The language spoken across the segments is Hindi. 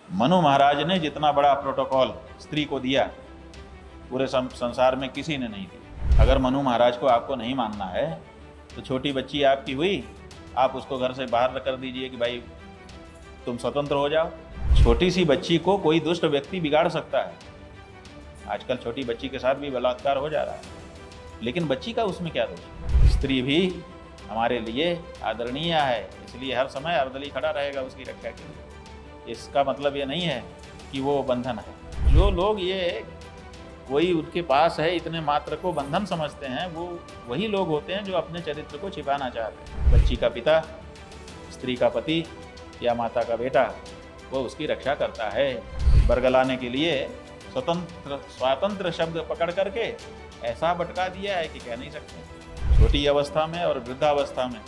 मनु महाराज ने जितना बड़ा प्रोटोकॉल स्त्री को दिया पूरे संसार में किसी ने नहीं दिया। अगर मनु महाराज को आपको नहीं मानना है तो छोटी बच्ची आपकी हुई, आप उसको घर से बाहर कर दीजिए कि भाई तुम स्वतंत्र हो जाओ। छोटी सी बच्ची को कोई दुष्ट व्यक्ति बिगाड़ सकता है। आजकल छोटी बच्ची के साथ भी बलात्कार हो जा रहा है, लेकिन बच्ची का उसमें क्या दोष? स्त्री भी हमारे लिए आदरणीय है, इसलिए हर समय अर्दली खड़ा रहेगा उसकी रक्षा के लिए। इसका मतलब ये नहीं है कि वो बंधन है। जो लोग ये कोई उनके पास है इतने मात्र को बंधन समझते हैं, वो वही लोग होते हैं जो अपने चरित्र को छिपाना चाहते हैं। बच्ची का पिता, स्त्री का पति या माता का बेटा, वो उसकी रक्षा करता है। बरगलाने के लिए स्वातंत्र शब्द पकड़ करके ऐसा भटका दिया है कि कह नहीं सकते। छोटी अवस्था में और वृद्धावस्था में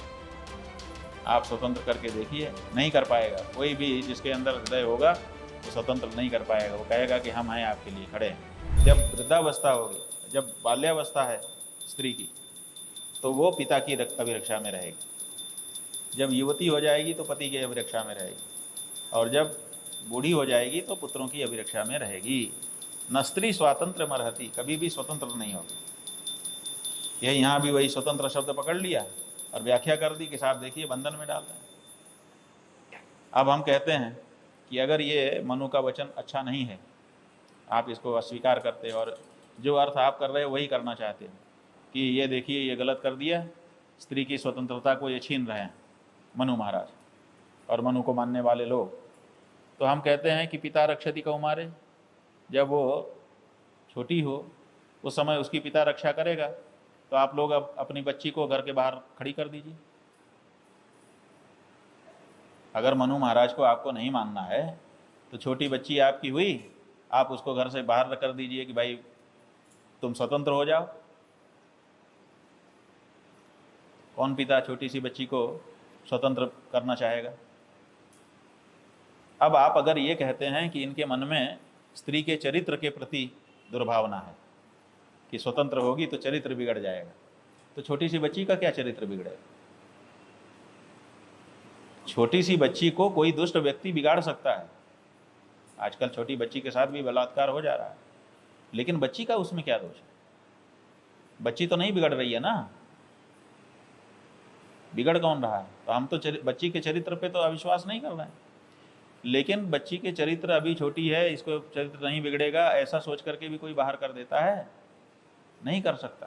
आप स्वतंत्र करके देखिए, नहीं कर पाएगा। कोई भी जिसके अंदर हृदय होगा वो स्वतंत्र नहीं कर पाएगा। वो कहेगा कि हम हैं आपके लिए खड़े हैं। जब वृद्धावस्था होगी, जब बाल्यावस्था है स्त्री की, तो वो पिता की अभिरक्षा में रहेगी। जब युवती हो जाएगी तो पति की अभिरक्षा में रहेगी, और जब बूढ़ी हो जाएगी तो पुत्रों की अभिरक्षा में रहेगी। न स्त्री स्वातंत्र मरहती, कभी भी स्वतंत्र नहीं होगी। यह यहाँ भी वही स्वतंत्र शब्द पकड़ लिया और व्याख्या कर दी कि साहब देखिए बंधन में डाल रहे हैं। अब हम कहते हैं कि अगर ये मनु का वचन अच्छा नहीं है, आप इसको अस्वीकार करते और जो अर्थ आप कर रहे हो वही करना चाहते हैं कि ये देखिए ये गलत कर दिया, स्त्री की स्वतंत्रता को ये छीन रहे हैं मनु महाराज और मनु को मानने वाले लोग, तो हम कहते हैं कि पिता रक्षति कौमारे। जब वो छोटी हो उस समय उसकी पिता रक्षा करेगा, तो आप लोग अब अपनी बच्ची को घर के बाहर खड़ी कर दीजिए। अगर मनु महाराज को आपको नहीं मानना है तो छोटी बच्ची आपकी हुई, आप उसको घर से बाहर कर दीजिए कि भाई तुम स्वतंत्र हो जाओ। कौन पिता छोटी सी बच्ची को स्वतंत्र करना चाहेगा? अब आप अगर ये कहते हैं कि इनके मन में स्त्री के चरित्र के प्रति दुर्भावना है कि स्वतंत्र होगी तो चरित्र बिगड़ जाएगा, तो छोटी सी बच्ची का क्या चरित्र बिगड़ेगा? छोटी सी बच्ची को कोई दुष्ट व्यक्ति बिगाड़ सकता है। आजकल छोटी बच्ची के साथ भी बलात्कार हो जा रहा है, लेकिन बच्ची का उसमें क्या दोष है? बच्ची तो नहीं बिगड़ रही है ना, बिगड़ कौन रहा है? तो हम तो बच्ची के चरित्र पे तो अविश्वास नहीं कर रहे हैं, लेकिन बच्ची के चरित्र अभी छोटी है, इसको चरित्र नहीं बिगड़ेगा ऐसा सोच करके भी कोई बाहर कर देता है? नहीं कर सकता,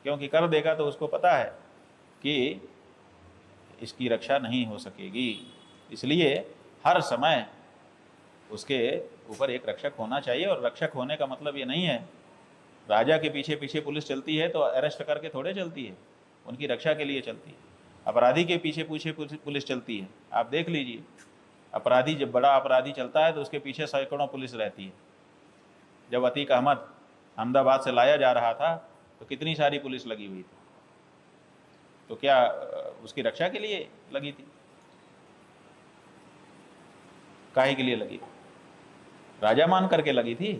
क्योंकि कर देगा तो उसको पता है कि इसकी रक्षा नहीं हो सकेगी। इसलिए हर समय उसके ऊपर एक रक्षक होना चाहिए। और रक्षक होने का मतलब ये नहीं है राजा के पीछे पीछे पुलिस चलती है तो अरेस्ट करके थोड़े चलती है, उनकी रक्षा के लिए चलती है। अपराधी के पीछे पीछे पुलिस चलती है। आप देख लीजिए, अपराधी जब बड़ा अपराधी चलता है तो उसके पीछे सैकड़ों पुलिस रहती है। जब अतीक अहमद अहमदाबाद से लाया जा रहा था तो कितनी सारी पुलिस लगी हुई थी। तो क्या उसकी रक्षा के लिए लगी थी? काहे के लिए लगी? राजा मान करके लगी थी?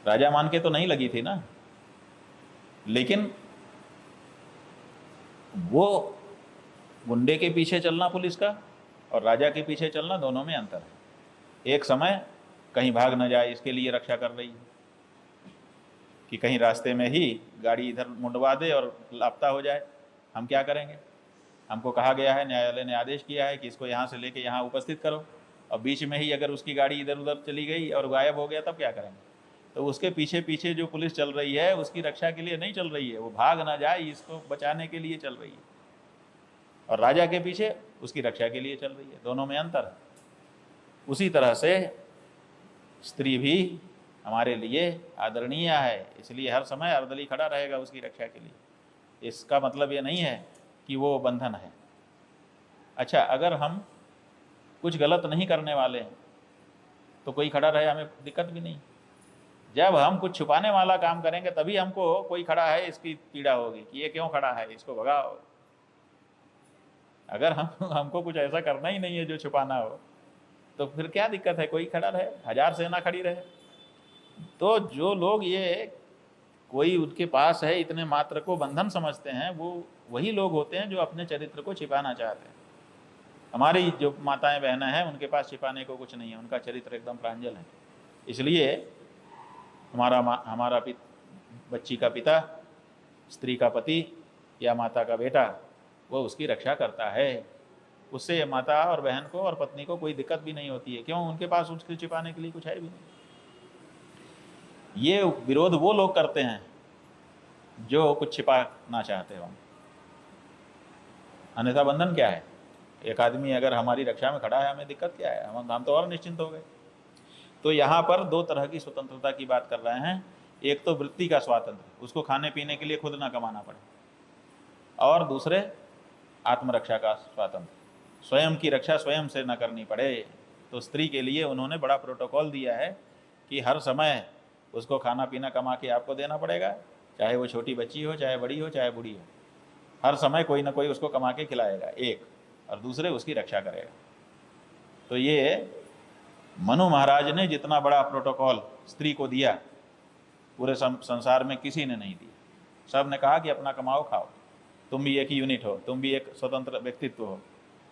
राजा मान के तो नहीं लगी थी ना। लेकिन वो गुंडे के पीछे चलना पुलिस का और राजा के पीछे चलना, दोनों में अंतर है। एक समय कहीं भाग न जाए इसके लिए रक्षा कर रही है कि कहीं रास्ते में ही गाड़ी इधर मुंडवा दे और लापता हो जाए, हम क्या करेंगे? हमको कहा गया है, न्यायालय ने आदेश किया है कि इसको यहाँ से लेके यहाँ उपस्थित करो, और बीच में ही अगर उसकी गाड़ी इधर उधर चली गई और गायब हो गया तब क्या करेंगे? तो उसके पीछे पीछे जो पुलिस चल रही है उसकी रक्षा के लिए नहीं चल रही है, वो भाग ना जाए इसको बचाने के लिए चल रही है। और राजा के पीछे उसकी रक्षा के लिए चल रही है, दोनों में अंतर है। उसी तरह से स्त्री भी हमारे लिए आदरणीय है, इसलिए हर समय अर्दली खड़ा रहेगा उसकी रक्षा के लिए। इसका मतलब ये नहीं है कि वो बंधन है। अच्छा, अगर हम कुछ गलत नहीं करने वाले हैं तो कोई खड़ा रहे, हमें दिक्कत भी नहीं। जब हम कुछ छुपाने वाला काम करेंगे तभी हमको कोई खड़ा है इसकी पीड़ा होगी कि ये क्यों खड़ा है, इसको भगाओ। अगर हमको कुछ ऐसा करना ही नहीं है जो छुपाना हो, तो फिर क्या दिक्कत है? कोई खड़ा रहे, 1000 सेना खड़ी रहे। तो जो लोग ये कोई उनके पास है इतने मात्र को बंधन समझते हैं, वो वही लोग होते हैं जो अपने चरित्र को छिपाना चाहते हैं। हमारी जो माताएं बहनें हैं उनके पास छिपाने को कुछ नहीं है, उनका चरित्र एकदम प्रांजल है। इसलिए हमारा बच्ची का पिता, स्त्री का पति या माता का बेटा, वो उसकी रक्षा करता है। उससे माता और बहन को और पत्नी को कोई दिक्कत भी नहीं होती है। क्यों? उनके पास उसके छिपाने के लिए कुछ है भी नहीं। ये विरोध वो लोग करते हैं जो कुछ छिपाना चाहते हो। अन्यथा बंधन क्या है? एक आदमी अगर हमारी रक्षा में खड़ा है, हमें दिक्कत क्या है? हम तो और निश्चिंत हो गए। तो यहाँ पर दो तरह की स्वतंत्रता की बात कर रहे हैं। एक तो वृत्ति का स्वातंत्र, उसको खाने पीने के लिए खुद ना कमाना पड़े, और दूसरे आत्मरक्षा का स्वातंत्र, स्वयं की रक्षा स्वयं से न करनी पड़े। तो स्त्री के लिए उन्होंने बड़ा प्रोटोकॉल दिया है कि हर समय उसको खाना पीना कमा के आपको देना पड़ेगा, चाहे वो छोटी बच्ची हो, चाहे बड़ी हो, चाहे बूढ़ी हो। हर समय कोई ना कोई उसको कमा के खिलाएगा, एक, और दूसरे उसकी रक्षा करेगा। तो ये मनु महाराज ने जितना बड़ा प्रोटोकॉल स्त्री को दिया, पूरे संसार में किसी ने नहीं दिया। सब ने कहा कि अपना कमाओ खाओ, तुम भी एक यूनिट हो, तुम भी एक स्वतंत्र व्यक्तित्व हो,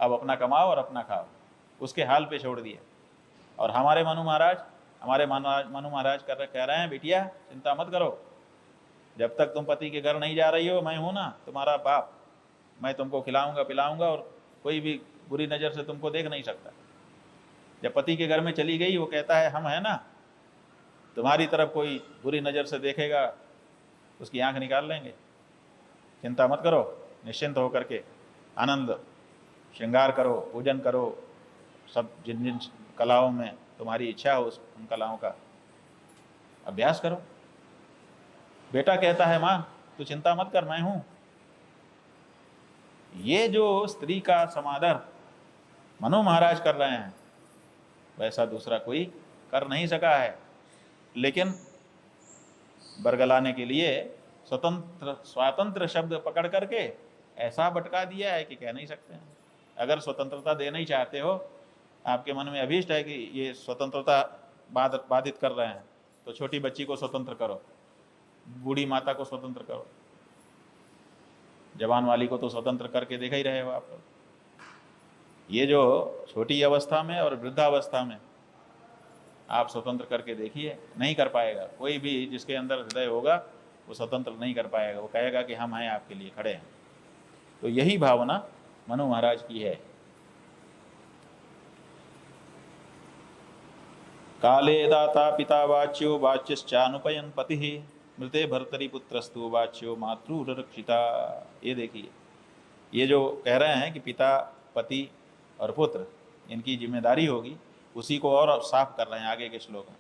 अब अपना कमाओ और अपना खाओ। उसके हाल पे छोड़ दिया। और हमारे मनु महाराज कह रहे हैं, बिटिया चिंता मत करो, जब तक तुम पति के घर नहीं जा रही हो, मैं हूं ना तुम्हारा बाप, मैं तुमको खिलाऊंगा पिलाऊंगा और कोई भी बुरी नज़र से तुमको देख नहीं सकता। जब पति के घर में चली गई, वो कहता है हम है ना, तुम्हारी तरफ कोई बुरी नज़र से देखेगा उसकी आंख निकाल लेंगे। चिंता मत करो, निश्चिंत होकर के आनंद श्रृंगार करो, पूजन करो, सब जिन जिन कलाओं में तुम्हारी इच्छा हो उन कलाओं का अभ्यास करो। बेटा कहता है माँ तू चिंता मत कर, मैं हूं। ये जो स्त्री का समादर मनु महाराज कर रहे हैं, वैसा दूसरा कोई कर नहीं सका है। लेकिन बरगलाने के लिए स्वातंत्र शब्द पकड़ करके ऐसा भटका दिया है कि कह नहीं सकते हैं। अगर स्वतंत्रता देना ही चाहते हो, आपके मन में अभीष्ट है कि ये स्वतंत्रता बाधित कर रहे हैं, तो छोटी बच्ची को स्वतंत्र करो, बूढ़ी माता को स्वतंत्र करो, जवान वाली को तो स्वतंत्र करके देखा ही रहे हो आप लोग। ये जो छोटी अवस्था में और वृद्धावस्था में आप स्वतंत्र करके देखिए, नहीं कर पाएगा कोई भी। जिसके अंदर हृदय होगा वो स्वतंत्र नहीं कर पाएगा, वो कहेगा कि हम हैं, आपके लिए खड़े हैं। तो यही भावना मनु महाराज की है। काले दाता पिता वाच्यो वाच्यश्चानुपयन पति मृते भर्तरी पुत्रस्तु वाच्यो मातृरक्षिता। ये देखिए, ये जो कह रहे हैं कि पिता, पति और पुत्र, इनकी जिम्मेदारी होगी, उसी को और साफ कर रहे हैं आगे के श्लोक में।